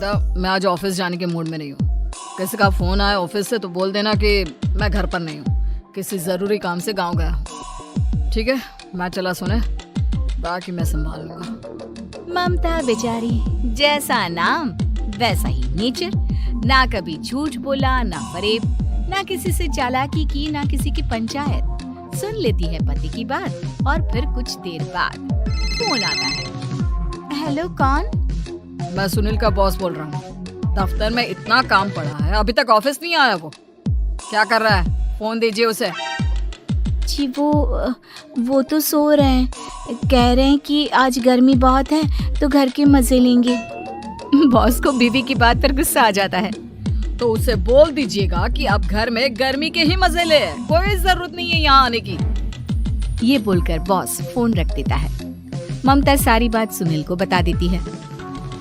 ममता, मैं आज ऑफिस जाने के मूड में नहीं हूँ। किसी का फोन आया ऑफिस से तो बोल देना कि मैं घर पर नहीं हूँ, किसी जरूरी काम से गांव गया हूँ। ठीक है, मैं चला सोने, बाकी मैं संभाल लूंगा। ममता बेचारी, जैसा नाम वैसा ही नेचर। ना कभी झूठ बोला, ना फरेब, ना किसी से चालाकी की, ना किसी की पंचायत। सुन लेती है पति की बात और फिर कुछ देर बाद फोन आता है। हेलो, कौन? मैं सुनील का बॉस बोल रहा हूँ। दफ्तर में इतना काम पड़ा है, अभी तक ऑफिस नहीं आया। वो क्या कर रहा है? फोन दीजिए उसे। जी वो तो सो रहे हैं, कह रहे हैं कि आज गर्मी बहुत है तो घर के मजे लेंगे। बॉस को बीवी की बात पर गुस्सा आ जाता है। तो उसे बोल दीजिएगा कि अब घर में गर्मी के ही मजे ले, कोई जरूरत नहीं है यहाँ आने की। ये बोलकर बॉस फोन रख देता है। ममता सारी बात सुनील को बता देती है।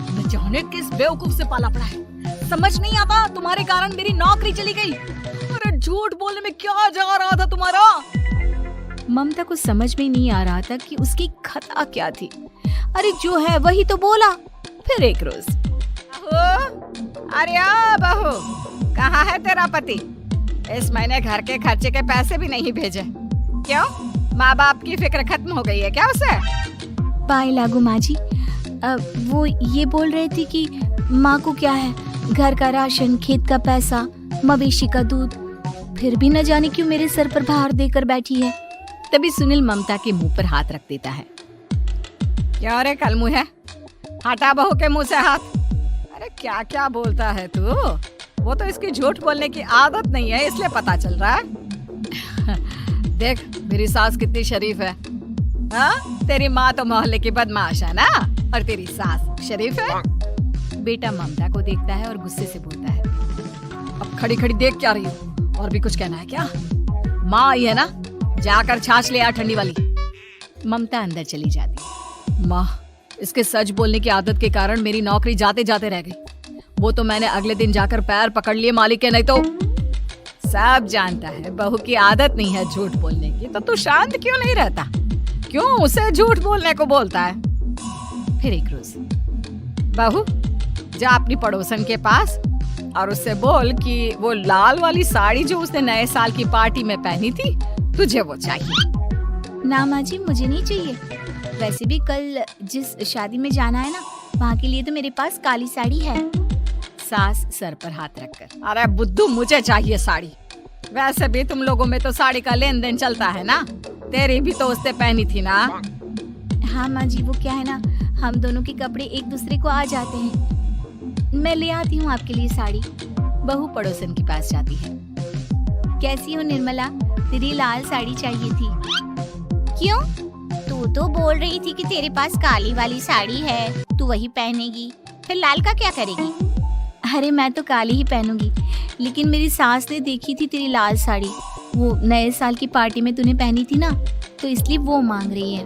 न जाने किस बेवकूफ से पाला पड़ा है, समझ नहीं आता, तुम्हारे कारण मेरी नौकरी चली गई। अरे झूठ बोलने में क्या जा रहा था तुम्हारा? ममता को समझ में नहीं आ रहा था कि उसकी खता क्या थी। अरे जो है वही तो बोला। फिर एक रोज, अरे बहू, कहाँ है तेरा पति? इस महीने घर के खर्चे के पैसे भी नहीं भेजे। क्यों, माँ बाप की फिक्र खत्म हो गई है क्या उसे? पाए लागू माँ जी, वो ये बोल रहे थे कि माँ को क्या है, घर का राशन, खेत का पैसा, मवेशी का दूध, फिर भी न जाने क्यों मेरे सर पर भार देकर बैठी है। तभी सुनील ममता के मुंह पर हाथ रख देता है। क्यों रे कलमुँह है, हटा बहू के मुंह से हाथ। अरे क्या क्या बोलता है तू? वो तो इसकी झूठ बोलने की आदत नहीं है, इसलिए पता चल रहा है। देख मेरी सास कितनी शरीफ है। हाँ, तेरी माँ तो मोहल्ले की बदमाश है ना, और तेरी सास शरीफ है। बेटा ममता को देखता है और गुस्से से बोलता है। अब खड़ी खड़ी देख क्या रही हो? और भी कुछ कहना है क्या? माँ आई है ना, जाकर छाछ ले आ ठंडी वाली। ममता अंदर चली जाती है। माँ, इसके सच बोलने की आदत के कारण मेरी नौकरी जाते जाते रह गई। वो तो मैंने अगले दिन जाकर पैर पकड़ लिए मालिक के, नहीं तो। सब जानता है बहू की आदत नहीं है झूठ बोलने की, तो तू शांत क्यों नहीं रहता? क्यों उसे झूठ बोलने को बोलता है? फिर एक रोज, बहू जा अपनी पड़ोसन के पास और उससे बोल कि वो लाल वाली साड़ी जो उसने नए साल की पार्टी में पहनी थी, तुझे वो चाहिए। ना माँ जी, मुझे नहीं चाहिए। वैसे भी कल जिस शादी में जाना है ना, वहाँ के लिए तो मेरे पास काली साड़ी है। सास सर पर हाथ रखकर, अरे बुद्धू, मुझे चाहिए साड़ी। वैसे भी तुम लोगों में तो साड़ी का लेन देन चलता है ना, तेरी भी तो उसने पहनी थी ना। हाँ माँ जी, वो क्या है ना, हम दोनों के कपड़े एक दूसरे को आ जाते हैं। मैं ले आती हूँ आपके लिए साड़ी। बहू पड़ोसन के पास जाती है। कैसी हो निर्मला, तेरी लाल साड़ी चाहिए थी। क्यों? तू तो बोल रही थी कि तेरे पास काली वाली साड़ी है, तू वही पहनेगी, फिर लाल का क्या करेगी? अरे मैं तो काली ही पहनूंगी, लेकिन मेरी सास ने देखी थी तेरी लाल साड़ी, वो नए साल की पार्टी में तूने पहनी थी ना, तो इसलिए वो मांग रही है।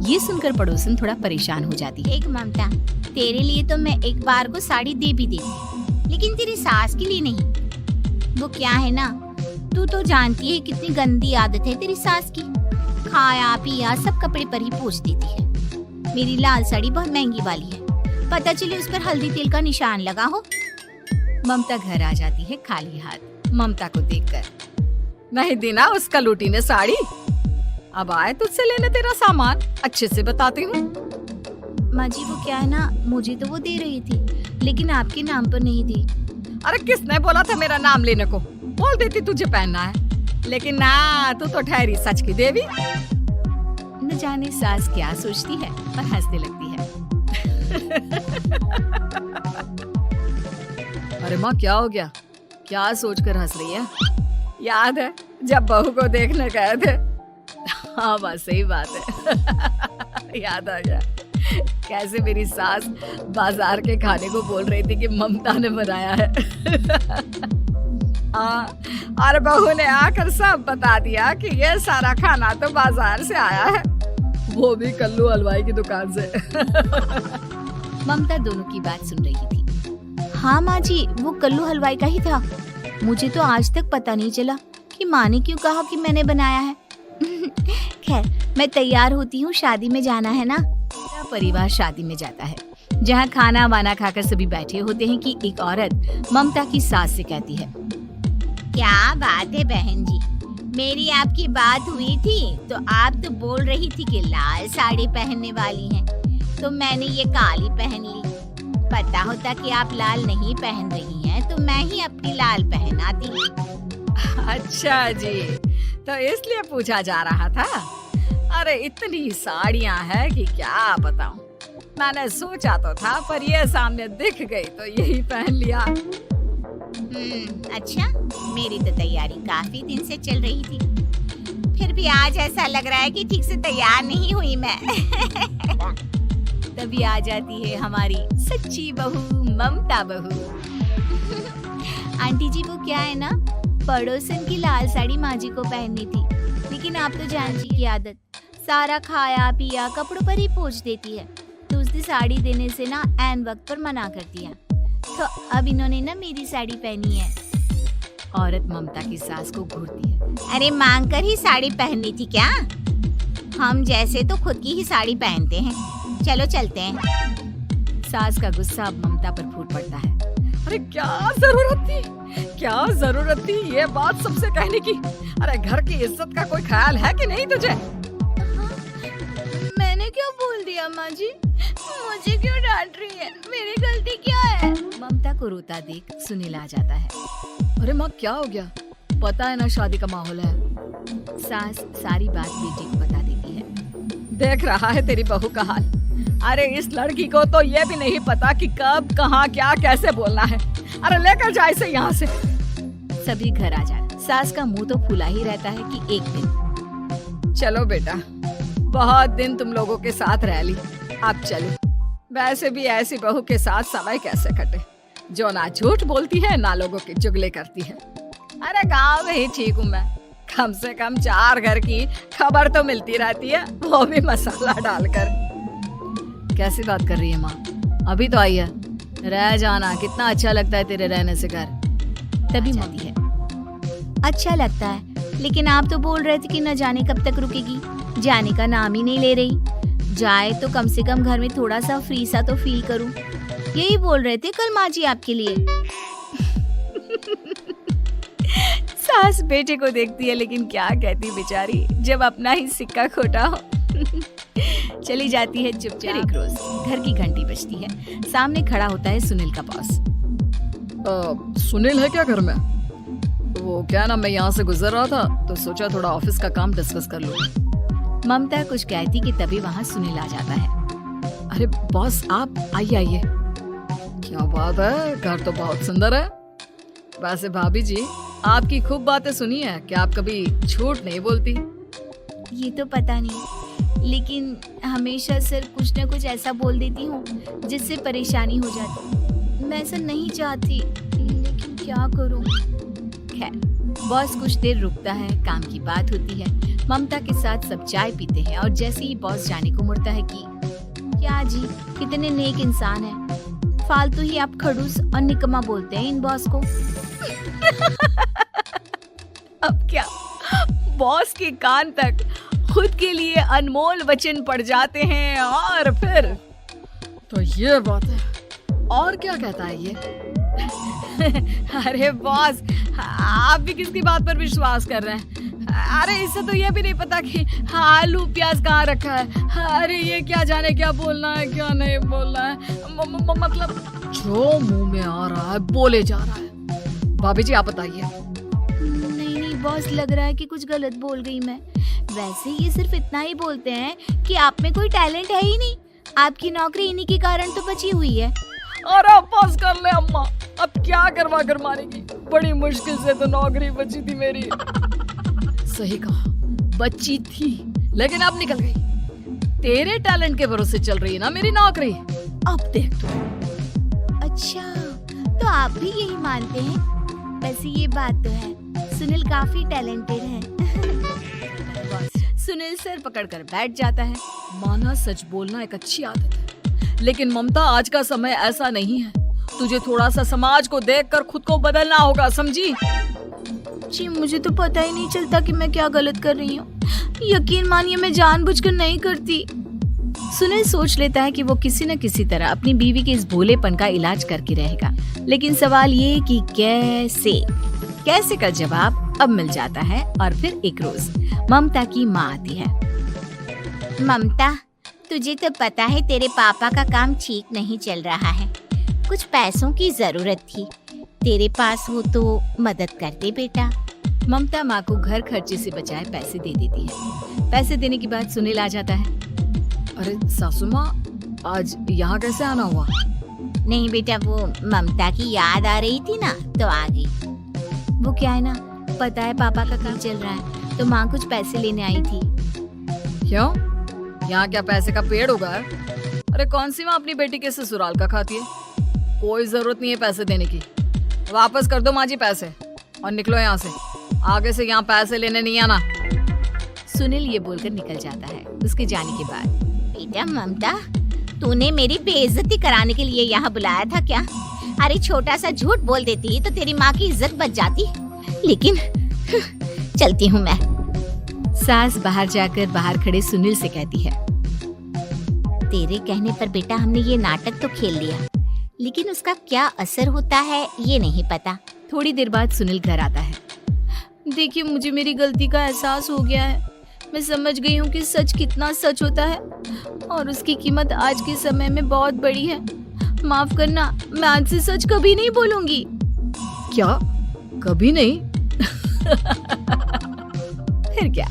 ये सुनकर पड़ोसन थोड़ा परेशान हो जाती है। एक ममता, तेरे लिए तो मैं एक बार को साड़ी दे भी देती, लेकिन तेरी सास के लिए नहीं। वो क्या है ना, तू तो जानती है कितनी गंदी आदत है तेरी सास की, खाया पिया सब कपड़े पर ही पोंछ देती है। मेरी लाल साड़ी बहुत महंगी वाली है, पता चले उस पर हल्दी तेल का निशान लगा हो। ममता घर आ जाती है खाली हाथ। ममता को देखकर, नहीं दी ना उसका लूटी ने साड़ी, अब आए तुझसे लेने तेरा सामान, अच्छे से बताती हूँ। माँ जी वो क्या है ना, मुझे तो वो दे रही थी, लेकिन आपके नाम पर नहीं दी। अरे किसने बोला था मेरा नाम लेने को? बोल देती तुझे पहनना है, लेकिन ना, तू तो ठहरी सच की देवी। न जाने सास क्या सोचती है और हंसने लगती है। अरे माँ, क्या हो गया? क्या सोचकर हंस रही है? याद है जब बहू को देखने गए थे? हाँ बस सही बात है। याद आ गया कैसे मेरी सास बाजार के खाने को बोल रही थी कि ममता ने बनाया है। हाँ, और बहू ने आकर सब बता दिया कि ये सारा खाना तो बाजार से आया है, वो भी कल्लू हलवाई की दुकान से। ममता दोनों की बात सुन रही थी। हाँ माँ जी, वो कल्लू हलवाई का ही था। मुझे तो आज तक पता नहीं चला कि माँ ने क्यों कहा कि मैंने बनाया है। खैर, मैं तैयार होती हूँ, शादी में जाना है ना। पूरा परिवार शादी में जाता है। जहाँ खाना वाना खाकर सभी बैठे होते हैं कि एक औरत ममता की सास से कहती है, क्या बात है बहन जी, मेरी आपकी बात हुई थी तो आप तो बोल रही थी कि लाल साड़ी पहनने वाली हैं, तो मैंने ये काली पहन ली। पता होता कि आप लाल नहीं पहन रही हैं तो मैं ही अपनी लाल पहनाती। अच्छा जी, तो इसलिए पूछा जा रहा था। अरे इतनी साड़ियाँ हैं कि क्या बताऊं। मैंने सोचा तो था पर ये सामने दिख गई तो यही पहन लिया। अच्छा, मेरी तो तैयारी काफी दिन से चल रही थी, फिर भी आज ऐसा लग रहा है कि ठीक से तैयार नहीं हुई मैं। तभी आ जाती है हमारी सच्ची बहू ममता बहू। आंटी जी वो क्या है ना, पड़ोसन की लाल साड़ी माँ जी को पहननी थी, लेकिन आप तो जान जी की आदत, सारा खाया पिया कपड़ों पर ही पोंछ देती है, तो उसने साड़ी देने से ना ऐन वक्त पर मना कर दिया, तो अब इन्होंने ना मेरी साड़ी पहनी है। औरत ममता की सास को घूरती है, अरे मांग कर ही साड़ी पहननी थी क्या? हम जैसे तो खुद की ही साड़ी पहनते हैं, चलो चलते हैं। सास का गुस्सा अब ममता पर फूट पड़ता है। अरे क्या जरूरत थी ये बात सबसे कहने की? अरे घर की इज्जत का कोई ख्याल है कि नहीं तुझे? मैंने क्या बोल दिया माँ जी? मुझे क्यों डांट रही है? मेरी गलती क्या है? ममता को रोता देख सुनील आ जाता है। अरे माँ क्या हो गया? पता है ना शादी का माहौल है। सास सारी बात बेटी को बता देती है। देख रहा है तेरी बहू का हाल। अरे इस लड़की को तो ये भी नहीं पता कि कब कहाँ क्या कैसे बोलना है। अरे लेकर जा इसे यहाँ से। सभी घर आ जाए। सास का मुंह तो फूला ही रहता है कि एक दिन। चलो बेटा, बहुत दिन तुम लोगों के साथ रह ली, अब चलो। वैसे भी ऐसी बहू के साथ समय कैसे कटे, जो ना झूठ बोलती है ना लोगों की चुगली करती है। अरे गाँव में ही ठीक हूँ मैं, कम से कम 4 घर की खबर तो मिलती रहती है, वो भी मसाला डालकर। कैसी बात कर रही है माँ? अभी तो आई है, रह जाना, कितना अच्छा लगता है तेरे रहने से घर। तभी जाती है। अच्छा लगता है, लेकिन आप तो बोल रहे थे कि न जाने कब तक रुकेगी, जाने का नाम ही नहीं ले रही। जाए तो कम से कम घर में थोड़ा सा फ्री सा तो फील करूं, यही बोल रहे थे कल माँ जी आपके लिए। सास बेटे को देखती है लेकिन क्या कहती बेचारी, जब अपना ही सिक्का खोटा हो। चली जाती है चुपचाप। एक रोज घर की घंटी बजती है, सामने खड़ा होता है सुनील का बॉस। सुनील है क्या घर में? वो क्या ना, मैं यहाँ से गुजर रहा था तो सोचा थोड़ा ऑफिस का काम डिस्कस कर लूं। ममता कुछ कहती कि तभी वहाँ सुनील आ जाता है। अरे बॉस आप आइए आइए। क्या बात है, घर तो बहुत सुंदर है। वैसे भाभी जी आपकी खूब बातें सुनी है कि आप कभी झूठ नहीं बोलती। ये तो पता नहीं, लेकिन हमेशा सर कुछ न कुछ ऐसा बोल देती हूँ जिससे परेशानी हो जाती। मैं ऐसा नहीं चाहती, लेकिन क्या करूँ। खैर बॉस कुछ देर रुकता है, काम की बात होती है। ममता के साथ सब चाय पीते हैं और जैसे ही बॉस जाने को मुड़ता है कि क्या जी कितने नेक इंसान हैं, फालतू ही आप खड़ूस और निकम्मा बोलते हैं इन बॉस को। अब क्या बॉस के कान तक खुद के लिए अनमोल वचन पड़ जाते हैं और फिर तो ये बात है। और क्या कहता है ये? अरे बॉस आप भी किसकी बात पर विश्वास कर रहे हैं? अरे इससे तो ये भी नहीं पता कि आलू प्याज कहाँ रखा है। अरे ये क्या जाने क्या बोलना है क्या नहीं बोलना है, मतलब जो मुंह में आ रहा है बोले जा रहा है। भाभी जी आप बताइए। नहीं बॉस, लग रहा है कि कुछ गलत बोल गई मैं। वैसे ये सिर्फ इतना ही बोलते हैं कि आप में कोई टैलेंट है ही नहीं, आपकी नौकरी इन्हीं के कारण तो बची हुई है। अरे बस कर ले अम्मा, अब क्या करवा कर मारेगी, बड़ी मुश्किल से तो नौकरी बची थी मेरी। सही कहा, बच्ची थी लेकिन अब निकल गई। तेरे टैलेंट के भरोसे चल रही है ना मेरी नौकरी, अब देख तू। अच्छा तो आप भी यही मानते हैं? वैसे ये बात तो है, सुनील काफी टैलेंटेड है। सुनील सिर पकड़कर बैठ जाता है। माना सच बोलना एक अच्छी आदत है, लेकिन ममता आज का समय ऐसा नहीं है। तुझे थोड़ा सा समाज को देखकर खुद को बदलना होगा, समझी? जी मुझे तो पता ही नहीं चलता कि मैं क्या गलत कर रही हूँ। यकीन मानिए मैं जानबूझकर नहीं करती। सुनील सोच लेता है कि वो किसी न किसी तरह अपनी बीवी के इस भोलेपन का इलाज करके रहेगा, लेकिन सवाल ये कि कैसे का जवाब अब मिल जाता है। और फिर एक रोज ममता की माँ आती है। ममता, तुझे तो पता है तेरे पापा का काम ठीक नहीं चल रहा है। कुछ पैसों की जरूरत थी, तेरे पास हो तो मदद कर दे बेटा। ममता माँ को घर खर्चे से बचाए पैसे दे देती है। पैसे देने के बाद सुनील आ जाता है। अरे सासू माँ, आज यहाँ कैसे आना हुआ? नहीं बेटा, वो ममता की याद आ रही थी ना तो आ गई। वो क्या है ना, पता है पापा का काम चल रहा है तो माँ कुछ पैसे लेने आई थी। क्यों? यहाँ क्या पैसे का पेड़ उगा है? अरे कौन सी माँ अपनी बेटी के ससुराल का खाती है? कोई जरूरत नहीं है पैसे देने की। वापस कर दो माँ जी पैसे और निकलो यहाँ से। आगे से यहाँ पैसे लेने नहीं आना। सुनील ये बोलकर निकल जाता है। उसके जाने के बाद, बेटा ममता, तूने मेरी बेइज्जती कराने के लिए यहाँ बुलाया था क्या? अरे छोटा सा झूठ बोल देती तो तेरी माँ की इज्जत बच जाती। लेकिन चलती हूँ मैं। सास बाहर जाकर बाहर खड़े सुनील से कहती है, तेरे कहने पर बेटा हमने ये नाटक तो खेल लिया, लेकिन उसका क्या असर होता है ये नहीं पता। थोड़ी देर बाद सुनील घर आता है। देखिए, मुझे मेरी गलती का एहसास हो गया है। मैं समझ गई हूँ कि सच कितना सच होता है और उसकी कीमत आज के समय में बहुत बड़ी है। माफ करना, मैं आज से सच कभी नहीं बोलूंगी। क्या? कभी नहीं? फिर क्या,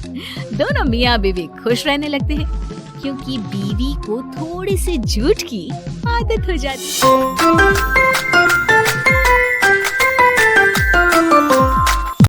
दोनों मियाँ बीवी खुश रहने लगते हैं, क्योंकि बीवी को थोड़ी सी झूठ की आदत हो जाती है।